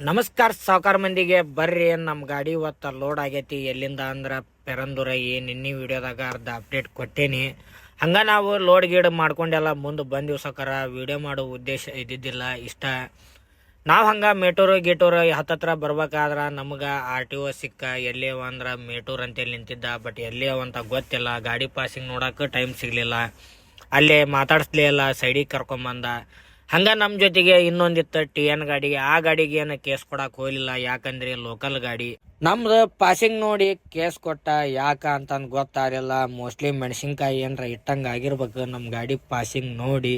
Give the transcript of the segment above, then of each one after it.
ನಮಸ್ಕಾರ ಸಾವುಕಾರ ಮಂದಿಗೆ ಬರ್ರಿ. ನಮ್ಮ ಗಾಡಿ ಇವತ್ತು ಲೋಡ್ ಆಗೈತಿ. ಎಲ್ಲಿಂದ ಅಂದ್ರೆ ಪೆರಂದೂರ. ನಿನ್ನೆ ವಿಡಿಯೋದಾಗ ಅರ್ಧ ಅಪ್ಡೇಟ್ ಕೊಟ್ಟೇನಿ. ಹಂಗ ನಾವು ಲೋಡ್ ಗೀಡ್ ಮಾಡ್ಕೊಂಡೆಲ್ಲ ಮುಂದೆ ಬಂದಿವಿ ಸಾವುಕಾರ. ವಿಡಿಯೋ ಮಾಡೋ ಉದ್ದೇಶ ಇದ್ದಿದ್ದಿಲ್ಲ ಇಷ್ಟ. ನಾವು ಹಂಗೆ ಮೇಟೂರು ಗೀಟೂರು ಹತ್ತತ್ರ ಬರ್ಬೇಕಾದ್ರೆ ನಮ್ಗೆ RTO ಸಿಕ್ಕ. ಎಲ್ಲಿ ಅಂದ್ರೆ ಮೇಟೂರು ಅಂತೇಳಿ ನಿಂತಿದ್ದ. ಬಟ್ ಎಲ್ಲಿ ಅಂತ ಗೊತ್ತಿಲ್ಲ. ಗಾಡಿ ಪಾಸಿಂಗ್ ನೋಡೋಕೆ ಟೈಮ್ ಸಿಗಲಿಲ್ಲ. ಅಲ್ಲೇ ಮಾತಾಡಿಸ್ಲೇ ಇಲ್ಲ, ಸೈಡಿಗೆ ಕರ್ಕೊಂಬಂದ. ಹಂಗ ನಮ್ಮ ಜೊತೆಗೆ ಇನ್ನೊಂದಿತ್ತು TN ಗಾಡಿಗೆ. ಆ ಗಾಡಿಗೆ ಏನು ಕೇಸ್ ಕೊಡಕ್ಕೆ ಹೋಗಲಿಲ್ಲ, ಯಾಕಂದ್ರೆ ಲೋಕಲ್ ಗಾಡಿ. ನಮ್ದು ಪಾಸಿಂಗ್ ನೋಡಿ ಕೇಸ್ ಕೊಟ್ಟ. ಯಾಕ ಅಂತಂದು ಗೊತ್ತಾಗಲಿಲ್ಲ. ಮೋಸ್ಟ್ಲಿ ಮೆಣಸಿನ್ಕಾಯಿ ಏನಾರ ಇಟ್ಟಂಗೆ ಆಗಿರ್ಬೇಕು ನಮ್ಮ ಗಾಡಿ ಪಾಸಿಂಗ್ ನೋಡಿ.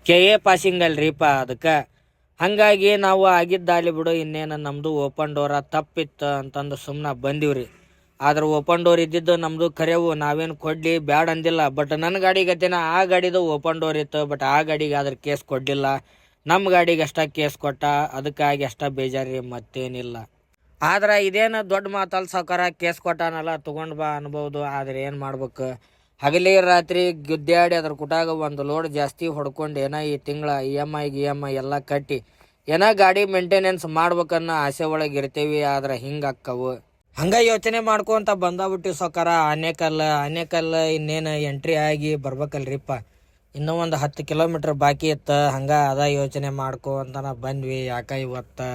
KA ಪಾಸಿಂಗ್ ಅಲ್ರಿಪ್ಪ ಅದಕ್ಕೆ. ಹಂಗಾಗಿ ನಾವು ಆಗಿದ್ದಾಲಿ ಬಿಡು, ಇನ್ನೇನು ನಮ್ಮದು ಓಪನ್ ಡೋರ ತಪ್ಪಿತ್ತು ಅಂತಂದು ಸುಮ್ಮನೆ ಬಂದಿವ್ರಿ. ಆದ್ರೆ ಓಪನ್ ಡೋರ್ ಇದ್ದಿದ್ದು ನಮ್ಮದು ಕರೆವು. ನಾವೇನು ಕೊಡ್ಲಿ ಬ್ಯಾಡ ಅಂದಿಲ್ಲ. ಬಟ್ ನನ್ನ ಗಾಡಿಗತ್ತೇನ ಆ ಗಾಡಿದು ಓಪನ್ ಡೋರ್ ಇತ್ತು. ಬಟ್ ಆ ಗಾಡಿಗೆ ಆದ್ರೆ ಕೇಸ್ ಕೊಡಲಿಲ್ಲ. ನಮ್ಮ ಗಾಡಿಗೆ ಅಷ್ಟ ಕೇಸ್ ಕೊಟ್ಟ. ಅದಕ್ಕಾಗಿ ಅಷ್ಟ ಬೇಜಾರಿ, ಮತ್ತೇನಿಲ್ಲ. ಆದ್ರೆ ಇದೇನು ದೊಡ್ಡ ಮಾತಲ್ಲ ಸಾವುಕಾರ. ಕೇಸ್ ಕೊಟ್ಟಾನಲ್ಲ ತೊಗೊಂಡು ಬಾ ಅನ್ಬೋದು. ಆದ್ರೆ ಏನು ಮಾಡ್ಬೇಕು, ಹಗಲಿ ರಾತ್ರಿ ಗುದ್ದಾಡಿ ಅದ್ರ ಕುಟಾಗ ಒಂದು ಲೋಡ್ ಜಾಸ್ತಿ ಹೊಡ್ಕೊಂಡು ಏನೋ ಈ ತಿಂಗಳ EMI ಎಲ್ಲ ಕಟ್ಟಿ ಏನೋ ಗಾಡಿ ಮೇಂಟೆನೆನ್ಸ್ ಮಾಡ್ಬೇಕನ್ನೋ ಆಸೆ ಒಳಗೆ ಇರ್ತೀವಿ. ಆದ್ರೆ ಹಿಂಗೆ ಅಕ್ಕವು. ಹಂಗ ಯೋಚನೆ ಮಾಡ್ಕೊಂತ ಬಂದಾಬಿಟ್ಟು ಸಾವುಕಾರ. ಆನೇಕಲ್ ಇನ್ನೇನು ಎಂಟ್ರಿ ಆಗಿ ಬರ್ಬೇಕಲ್ರಿಪ್ಪ. ಇನ್ನೂ ಒಂದು 10 ಕಿಲೋಮೀಟ್ರ್ ಬಾಕಿ ಇತ್ತು. ಹಂಗ ಅದ ಯೋಚನೆ ಮಾಡ್ಕೊಂತ ಬಂದ್ವಿ. ಯಾಕ ಇವತ್ತು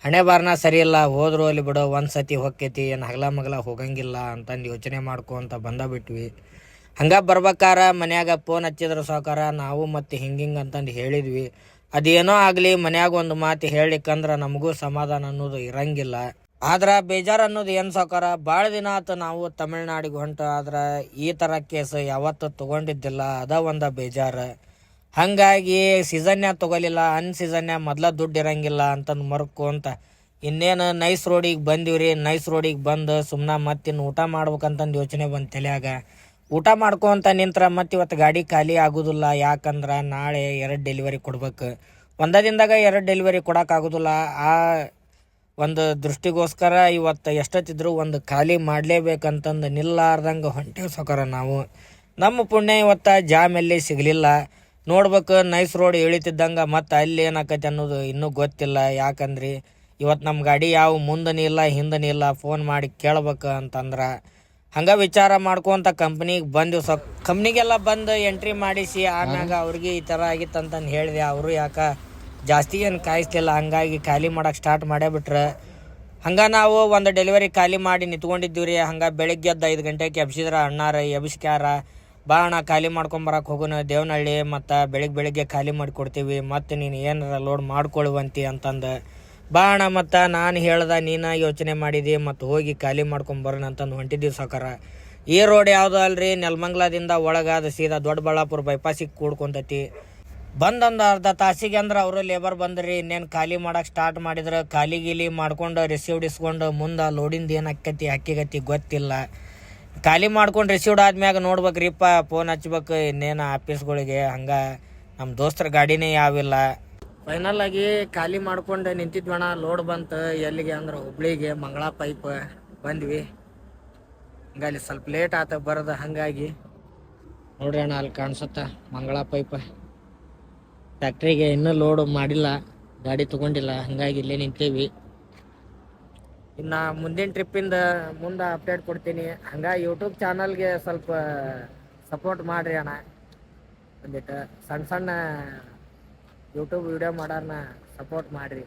ಹಣೆ ಬಾರ್ನ ಸರಿ ಇಲ್ಲ. ಹೋದ್ರು ಅಲ್ಲಿ ಬಿಡೋ, ಒಂದು ಸತಿ ಹೊಕ್ಕೈತಿ, ಏನು ಹಗಲ ಮಗಲ ಹೋಗಂಗಿಲ್ಲ ಅಂತಂದು ಯೋಚನೆ ಮಾಡ್ಕೊಂತ ಬಂದಾಬಿಟ್ವಿ. ಹಂಗ ಬರ್ಬೇಕಾರ ಮನ್ಯಾಗ ಫೋನ್ ಹಚ್ಚಿದ್ರು ಸಾವುಕಾರ. ನಾವು ಮತ್ತೆ ಹಿಂಗಿಂಗೆ ಅಂತಂದು ಹೇಳಿದ್ವಿ. ಅದೇನೋ ಆಗಲಿ, ಮನ್ಯಾಗ ಒಂದು ಮಾತು ಹೇಳಿಕಂದ್ರೆ ನಮಗೂ ಸಮಾಧಾನ ಅನ್ನೋದು ಇರಂಗಿಲ್ಲ. ಆದ್ರೆ ಬೇಜಾರು ಅನ್ನೋದು ಏನು ಸಾವುಕಾರ, ಭಾಳ ದಿನ ಆತು ನಾವು ತಮಿಳ್ನಾಡಿಗೆ ಹೊಂಟು. ಆದ್ರೆ ಈ ಥರ ಕೇಸ್ ಯಾವತ್ತು ತೊಗೊಂಡಿದ್ದಿಲ್ಲ. ಅದ ಒಂದು ಬೇಜಾರು. ಹಾಗಾಗಿ ಸೀಸನ್ಯಾಗ ತೊಗೊಲಿಲ್ಲ. ಸೀಸನ್ಯಾಗ ಮೊದಲ ದುಡ್ಡು ಇರಂಗಿಲ್ಲ ಅಂತಂದು ಮರ್ಕೊಂತ ಇನ್ನೇನು ನೈಸ್ ರೋಡಿಗೆ ಬಂದಿವ್ರಿ. ನೈಸ್ ರೋಡಿಗೆ ಬಂದು ಸುಮ್ಮನೆ ಮತ್ತಿನ್ನು ಊಟ ಮಾಡ್ಬೇಕಂತಂದು ಯೋಚನೆ ಬಂದು ತಲೆಯಾಗ. ಊಟ ಮಾಡ್ಕೊಂತ ನಿಂತ್ರ ಮತ್ತೆ ಇವತ್ತು ಗಾಡಿ ಖಾಲಿ ಆಗೋದಿಲ್ಲ. ಯಾಕಂದ್ರೆ ನಾಳೆ 2 ಡೆಲಿವರಿ ಕೊಡ್ಬೇಕು. ಒಂದೇ ದಿನದಾಗ 2 ಡೆಲಿವರಿ ಕೊಡೋಕ್ಕಾಗೋದಿಲ್ಲ. ಆ ಒಂದು ದೃಷ್ಟಿಗೋಸ್ಕರ ಇವತ್ತು ಎಷ್ಟೊತ್ತಿದ್ರು ಒಂದು ಖಾಲಿ ಮಾಡಲೇಬೇಕಂತಂದು ನಿಲ್ಲಾರ್ದಂಗೆ ಹೊಂಟೇವು ಸಾವುಕಾರ ನಾವು. ನಮ್ಮ ಪುಣ್ಯ ಇವತ್ತು ಜಾಮ್ ಎಲ್ಲಿ ಸಿಗಲಿಲ್ಲ. ನೋಡ್ಬೇಕು, ನೈಸ್ ರೋಡ್ ಇಳಿತಿದ್ದಂಗೆ ಮತ್ತೆ ಅಲ್ಲಿ ಏನಾಕೈತಿ ಅನ್ನೋದು ಇನ್ನೂ ಗೊತ್ತಿಲ್ಲ. ಯಾಕಂದ್ರಿ ಇವತ್ತು ನಮ್ಮ ಗಾಡಿ ಯಾವ ಮುಂದನೇ ಇಲ್ಲ ಹಿಂದನೇ ಇಲ್ಲ. ಫೋನ್ ಮಾಡಿ ಕೇಳ್ಬೇಕು ಅಂತಂದ್ರೆ ಹಂಗೆ ವಿಚಾರ ಮಾಡ್ಕೊಂತ ಕಂಪ್ನಿಗೆ ಬಂದಿವಿ. ಕಂಪ್ನಿಗೆಲ್ಲ ಬಂದು ಎಂಟ್ರಿ ಮಾಡಿಸಿ ಆಮ್ಯಾಗ ಅವ್ರಿಗೆ ಈ ಥರ ಆಗಿತ್ತು ಅಂತಂದು ಹೇಳಿದೆ. ಅವರು ಯಾಕೆ ಜಾಸ್ತಿ ಏನು ಕಾಯಿಸ್ಲಿಲ್ಲ. ಹಂಗಾಗಿ ಖಾಲಿ ಮಾಡೋಕೆ ಸ್ಟಾರ್ಟ್ ಮಾಡೇ ಬಿಟ್ರೆ. ಹಂಗೆ ನಾವು ಒಂದು ಡೆಲಿವರಿ ಖಾಲಿ ಮಾಡಿ ನಿಂತ್ಕೊಂಡಿದ್ದೀವಿ ರೀ. ಹಂಗೆ ಬೆಳಿಗ್ಗೆ ಎದ್ದು 5 ಗಂಟೆಗೆ ಎಬ್ಸಿದ್ರೆ ಅಣ್ಣಾರ ಎಬ್ಸ್ಕ್ಯಾರ. ಬಾ ಅಣ್ಣ ಖಾಲಿ ಮಾಡ್ಕೊಂಬರಕ್ಕೆ ಹೋಗೋಣ ದೇವನಹಳ್ಳಿ, ಮತ್ತು ಬೆಳಿಗ್ಗೆ ಖಾಲಿ ಮಾಡಿ ಕೊಡ್ತೀವಿ, ಮತ್ತು ನೀನು ಏನಾರ ಲೋಡ್ ಮಾಡ್ಕೊಳ್ಳುವಂತಿ ಅಂತಂದು. ಬಾ ಅಣ್ಣ, ಮತ್ತು ನಾನು ಹೇಳ್ದೆ ನೀನು ಯೋಚನೆ ಮಾಡಿದಿ, ಮತ್ತು ಹೋಗಿ ಖಾಲಿ ಮಾಡ್ಕೊಂಬರೋಣ ಅಂತಂದು ಹೊಂಟಿದ್ದೀವಿ ಸಾವುಕಾರ. ಈ ರೋಡ್ ಯಾವುದು ಅಲ್ರಿ, ನೆಲಮಂಗಲದಿಂದ ಒಳಗಾದ ಸೀದಾ ದೊಡ್ಡಬಳ್ಳಾಪುರ ಬೈಪಾಸಿಗೆ ಕೂಡ್ಕೊಂತೈತಿ. ಬಂದೊಂದು ಅರ್ಧ ತಾಸಿಗೆ ಅಂದ್ರೆ ಅವರು ಲೇಬರ್ ಬಂದ್ರಿ. ಇನ್ನೇನು ಖಾಲಿ ಮಾಡೋಕೆ ಸ್ಟಾರ್ಟ್ ಮಾಡಿದ್ರೆ ಖಾಲಿ ಗೀಲಿ ಮಾಡ್ಕೊಂಡು ರಿಸೀವ್ಡ್ ಇಸ್ಕೊಂಡು ಮುಂದೆ ಲೋಡಿಂದ ಏನು ಅಕ್ಕತಿ ಹಕ್ಕಿಗತಿ ಗೊತ್ತಿಲ್ಲ. ಖಾಲಿ ಮಾಡ್ಕೊಂಡು ರಿಸೀವ್ಡ್ ಆದ್ಮ್ಯಾಗ ನೋಡ್ಬೇಕ್ರಿಪ್ಪ, ಫೋನ್ ಹಚ್ಬೇಕು ಇನ್ನೇನು ಆಫೀಸ್ಗಳಿಗೆ. ಹಂಗೆ ನಮ್ಮ ದೋಸ್ತರ ಗಾಡಿನೇ ಯಾವಿಲ್ಲ. ಫೈನಲ್ ಆಗಿ ಖಾಲಿ ಮಾಡ್ಕೊಂಡು ನಿಂತಿದ್ವಣ. ಲೋಡ್ ಬಂತು ಎಲ್ಲಿಗೆ ಅಂದ್ರೆ ಹುಬ್ಳಿಗೆ, ಮಂಗಳ ಪೈಪ್ ಬಂದ್ವಿ. ಹಂಗೆ ಅಲ್ಲಿ ಸ್ವಲ್ಪ ಲೇಟ್ ಆತ ಬರೋದು. ಹಾಗಾಗಿ ನೋಡ್ರಿ ಅಣ್ಣ, ಅಲ್ಲಿ ಕಾಣಿಸುತ್ತ ಮಂಗಳ ಪೈಪ್ ಫ್ಯಾಕ್ಟ್ರಿಗೆ. ಇನ್ನೂ ಲೋಡ್ ಮಾಡಿಲ್ಲ, ಗಾಡಿ ತೊಗೊಂಡಿಲ್ಲ. ಹಾಗಾಗಿ ಇಲ್ಲೇ ನಿಂತೀವಿ. ಇನ್ನು ಮುಂದಿನ ಟ್ರಿಪ್ಪಿಂದ ಮುಂದೆ ಅಪ್ಡೇಟ್ ಕೊಡ್ತೀನಿ. ಹಂಗೆ ಯೂಟ್ಯೂಬ್ ಚಾನಲ್ಗೆ ಸ್ವಲ್ಪ ಸಪೋರ್ಟ್ ಮಾಡಿರಿ ಅಣ್ಣ. ಒಂದಿಟ್ಟು ಸಣ್ಣ ಯೂಟ್ಯೂಬ್ ವಿಡಿಯೋ ಮಾಡೋರನ್ನ ಸಪೋರ್ಟ್ ಮಾಡಿರಿ.